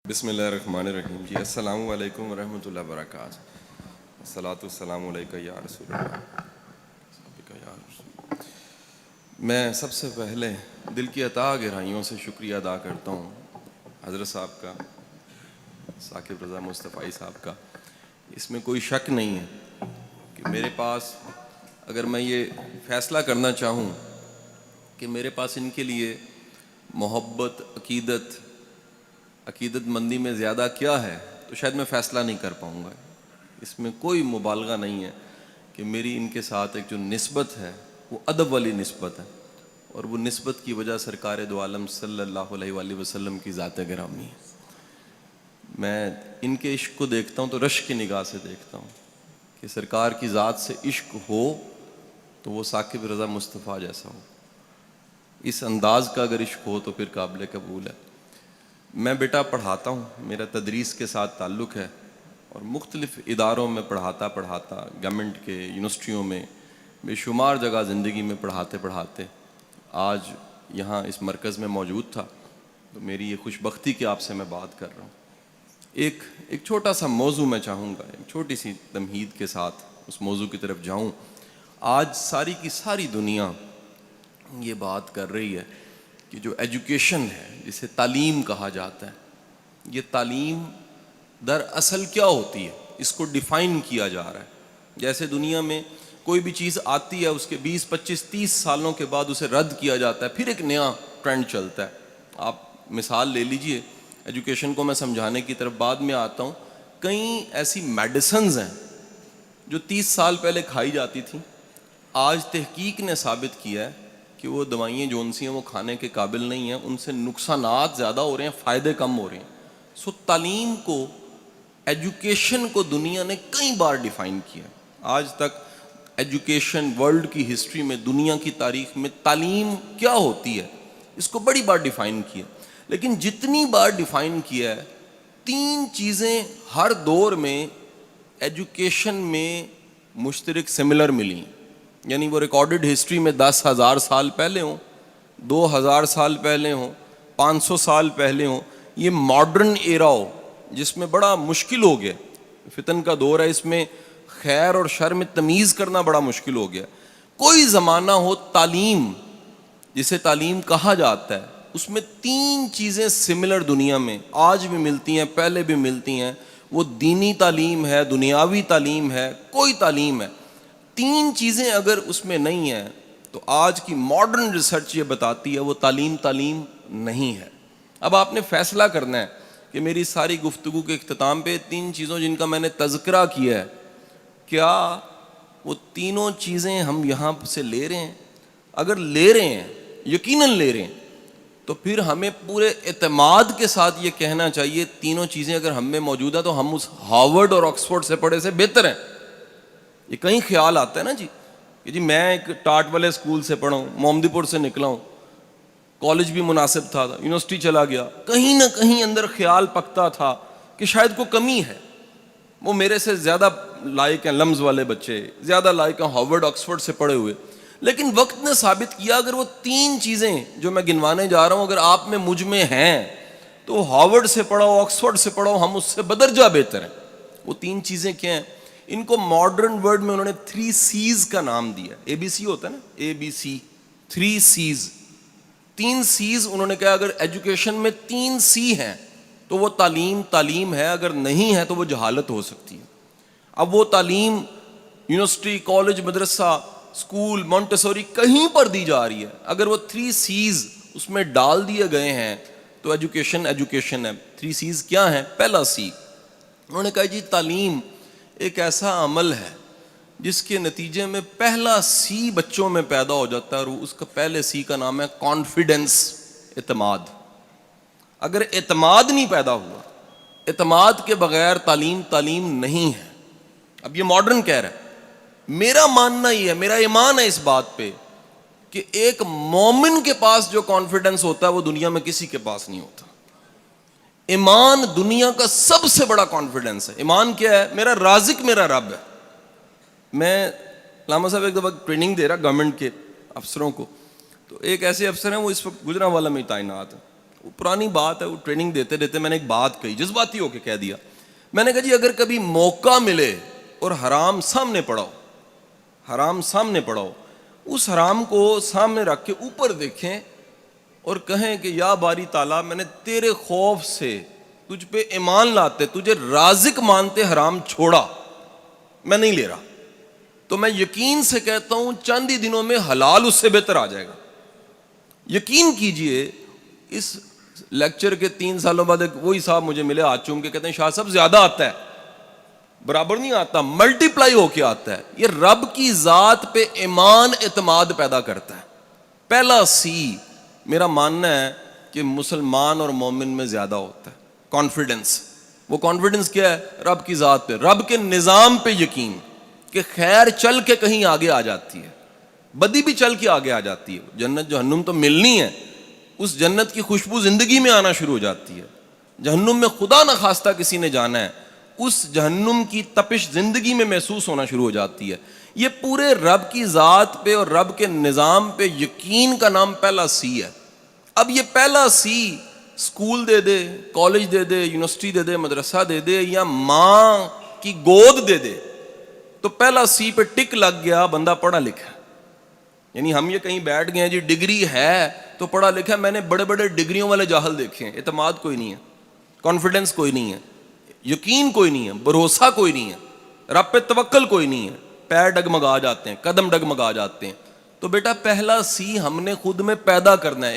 بسم اللہ الرحمن الرحیم. جی السلام علیکم ورحمۃ اللہ وبرکاتہ. الصلاۃ والسلام علیک یا رسول اللہ. میں سب سے پہلے دل کی عطا گہرائیوں سے شکریہ ادا کرتا ہوں حضرت صاحب کا, ثاقب رضا مصطفی صاحب کا. اس میں کوئی شک نہیں ہے کہ میرے پاس اگر میں یہ فیصلہ کرنا چاہوں کہ میرے پاس ان کے لیے محبت, عقیدت مندی میں زیادہ کیا ہے, تو شاید میں فیصلہ نہیں کر پاؤں گا. اس میں کوئی مبالغہ نہیں ہے کہ میری ان کے ساتھ ایک جو نسبت ہے وہ ادب والی نسبت ہے, اور وہ نسبت کی وجہ سرکار دو عالم صلی اللہ علیہ وآلہ وسلم کی ذات گرامی ہے. میں ان کے عشق کو دیکھتا ہوں تو رشک کی نگاہ سے دیکھتا ہوں کہ سرکار کی ذات سے عشق ہو تو وہ ثاقب رضا مصطفیٰ جیسا ہو. اس انداز کا اگر عشق ہو تو پھر قابل قبول ہے. میں بیٹا پڑھاتا ہوں, میرا تدریس کے ساتھ تعلق ہے, اور مختلف اداروں میں پڑھاتا گورنمنٹ کے یونیورسٹیوں میں بے شمار جگہ زندگی میں پڑھاتے آج یہاں اس مرکز میں موجود تھا. تو میری یہ خوش بختی کہ آپ سے میں بات کر رہا ہوں. ایک چھوٹا سا موضوع میں چاہوں گا, ایک چھوٹی سی تمہید کے ساتھ اس موضوع کی طرف جاؤں. آج ساری کی ساری دنیا یہ بات کر رہی ہے کہ جو ایجوکیشن ہے, جسے تعلیم کہا جاتا ہے, یہ تعلیم دراصل کیا ہوتی ہے, اس کو ڈیفائن کیا جا رہا ہے. جیسے دنیا میں کوئی بھی چیز آتی ہے اس کے 20, 25, 30 سالوں کے بعد اسے رد کیا جاتا ہے, پھر ایک نیا ٹرینڈ چلتا ہے. آپ مثال لے لیجئے, ایجوکیشن کو میں سمجھانے کی طرف بعد میں آتا ہوں. کئی ایسی میڈیسنز ہیں جو 30 سال پہلے کھائی جاتی تھیں, آج تحقیق نے ثابت کیا ہے کہ وہ دوائیں جون سی ہیں وہ کھانے کے قابل نہیں ہیں, ان سے نقصانات زیادہ ہو رہے ہیں, فائدے کم ہو رہے ہیں. تعلیم کو, ایجوکیشن کو دنیا نے کئی بار ڈیفائن کیا. آج تک ایجوکیشن ورلڈ کی ہسٹری میں, دنیا کی تاریخ میں تعلیم کیا ہوتی ہے اس کو بڑی بار ڈیفائن کیا. لیکن جتنی بار ڈیفائن کیا ہے, 3 چیزیں ہر دور میں ایجوکیشن میں مشترک سملر ملی. یعنی وہ ریکارڈڈ ہسٹری میں 10,000 سال پہلے ہوں, 2,000 سال پہلے ہوں, 500 سال پہلے ہوں, یہ ماڈرن ایرا ہو جس میں بڑا مشکل ہو گیا, فتن کا دور ہے, اس میں خیر اور شر میں تمیز کرنا بڑا مشکل ہو گیا. کوئی زمانہ ہو, تعلیم جسے تعلیم کہا جاتا ہے, اس میں 3 چیزیں سملر دنیا میں آج بھی ملتی ہیں, پہلے بھی ملتی ہیں. وہ دینی تعلیم ہے, دنیاوی تعلیم ہے, کوئی تعلیم ہے. 3 چیزیں اگر اس میں نہیں ہیں تو آج کی ماڈرن ریسرچ یہ بتاتی ہے وہ تعلیم نہیں ہے. اب آپ نے فیصلہ کرنا ہے کہ میری ساری گفتگو کے اختتام پہ 3 چیزوں جن کا میں نے تذکرہ کیا ہے, کیا وہ تینوں چیزیں ہم یہاں سے لے رہے ہیں؟ اگر لے رہے ہیں, یقیناً لے رہے ہیں, تو پھر ہمیں پورے اعتماد کے ساتھ یہ کہنا چاہیے تینوں چیزیں اگر ہم میں موجود ہیں تو ہم اس ہارورڈ اور آکسفورڈ سے پڑھے سے بہتر ہیں. یہ کہیں خیال آتا ہے نا کہ جی میں ایک ٹاٹ والے اسکول سے پڑھا ہوں, محمدی پور سے نکلا ہوں, کالج بھی مناسب تھا, یونیورسٹی چلا گیا, کہیں نہ کہیں اندر خیال پکتا تھا کہ شاید کوئی کمی ہے, وہ میرے سے زیادہ لائق ہیں لمز والے بچے, زیادہ لائق ہیں ہارورڈ آکسفورڈ سے پڑھے ہوئے. لیکن وقت نے ثابت کیا اگر وہ 3 چیزیں جو میں گنوانے جا رہا ہوں اگر آپ میں مجھ میں ہیں تو ہارورڈ سے پڑھو, آکسفورڈ سے پڑھو, ہم اس سے بدرجہ بہتر ہیں. وہ 3 چیزیں کیا ہیں؟ ان کو ماڈرن ورڈ میں انہوں نے 3 C's کا نام دیا. ABC ہوتا ہے نا, ABC, 3 C's. 3 C's انہوں نے کہا اگر ایجوکیشن میں 3 C ہیں تو وہ تعلیم ہے, اگر نہیں ہے تو وہ جہالت ہو سکتی ہے. اب وہ تعلیم یونیورسٹی, کالج, مدرسہ, اسکول, مونٹیسوری کہیں پر دی جا رہی ہے, اگر وہ 3 C's اس میں ڈال دیے گئے ہیں تو ایجوکیشن ہے. 3 C's کیا ہیں؟ پہلا C انہوں نے کہا جی تعلیم ایک ایسا عمل ہے جس کے نتیجے میں پہلا C بچوں میں پیدا ہو جاتا ہے, اور اس کا پہلے C کا نام ہے کانفیڈنس, اعتماد. اگر اعتماد نہیں پیدا ہوا, اعتماد کے بغیر تعلیم نہیں ہے. اب یہ ماڈرن کہہ رہا ہے, میرا ماننا یہ ہے, میرا ایمان ہے اس بات پہ کہ ایک مومن کے پاس جو کانفیڈنس ہوتا ہے وہ دنیا میں کسی کے پاس نہیں ہوتا. ایمان دنیا کا سب سے بڑا کانفیڈنس ہے. ایمان کیا ہے؟ میرا رازق میرا رب ہے. میں علامہ صاحب ایک دفعہ ٹریننگ دے رہا گورنمنٹ کے افسروں کو, تو ایک ایسے افسر ہیں وہ اس وقت گجرانوالہ میں تعینات ہیں. وہ پرانی بات ہے, وہ ٹریننگ دیتے دیتے میں نے ایک بات کہی, جذباتی ہو کے کہہ دیا. میں نے کہا جی اگر کبھی موقع ملے اور حرام سامنے پڑا ہو, حرام سامنے پڑا ہو, اس حرام کو سامنے رکھ کے اوپر دیکھیں اور کہیں کہ یا باری تعالیٰ میں نے تیرے خوف سے تجھ پہ ایمان لاتے, تجھے رازق مانتے حرام چھوڑا, میں نہیں لے رہا, تو میں یقین سے کہتا ہوں چند ہی دنوں میں حلال اس سے بہتر آ جائے گا. یقین کیجئے اس لیکچر کے 3 سالوں بعد وہی صاحب مجھے ملے ہاتھ چوم کے, کہتے ہیں شاہ صاحب زیادہ آتا ہے, برابر نہیں آتا, ملٹی پلائی ہو کے آتا ہے. یہ رب کی ذات پہ ایمان اعتماد پیدا کرتا ہے. پہلا سی میرا ماننا ہے کہ مسلمان اور مومن میں زیادہ ہوتا ہے, کانفیڈنس. وہ کانفیڈنس کیا ہے؟ رب کی ذات پہ, رب کے نظام پہ یقین کہ خیر چل کے کہیں آگے آ جاتی ہے, بدی بھی چل کے آگے آ جاتی ہے. جنت جہنم تو ملنی ہے, اس جنت کی خوشبو زندگی میں آنا شروع ہو جاتی ہے. جہنم میں خدا نہ خواستہ کسی نے جانا ہے, اس جہنم کی تپش زندگی میں محسوس ہونا شروع ہو جاتی ہے. یہ پورے رب کی ذات پہ اور رب کے نظام پہ یقین کا نام پہلا سی ہے. اب یہ پہلا سی اسکول دے دے, کالج دے دے, یونیورسٹی دے دے, مدرسہ دے دے, یا ماں کی گود دے دے, تو پہلا سی پہ ٹک لگ گیا, بندہ پڑھا لکھا. یعنی ہم یہ کہیں بیٹھ گئے ہیں جی ڈگری ہے تو پڑھا لکھا. میں نے بڑے بڑے ڈگریوں والے جاہل دیکھے ہیں, اعتماد کوئی نہیں ہے, کانفیڈنس کوئی نہیں ہے, یقین کوئی نہیں ہے, بھروسہ کوئی نہیں ہے, رب پہ توکل کوئی نہیں ہے, پیر ڈگمگا جاتے ہیں, قدم ڈگمگا جاتے ہیں. تو بیٹا پہلا سی ہم نے خود میں پیدا کرنا ہے.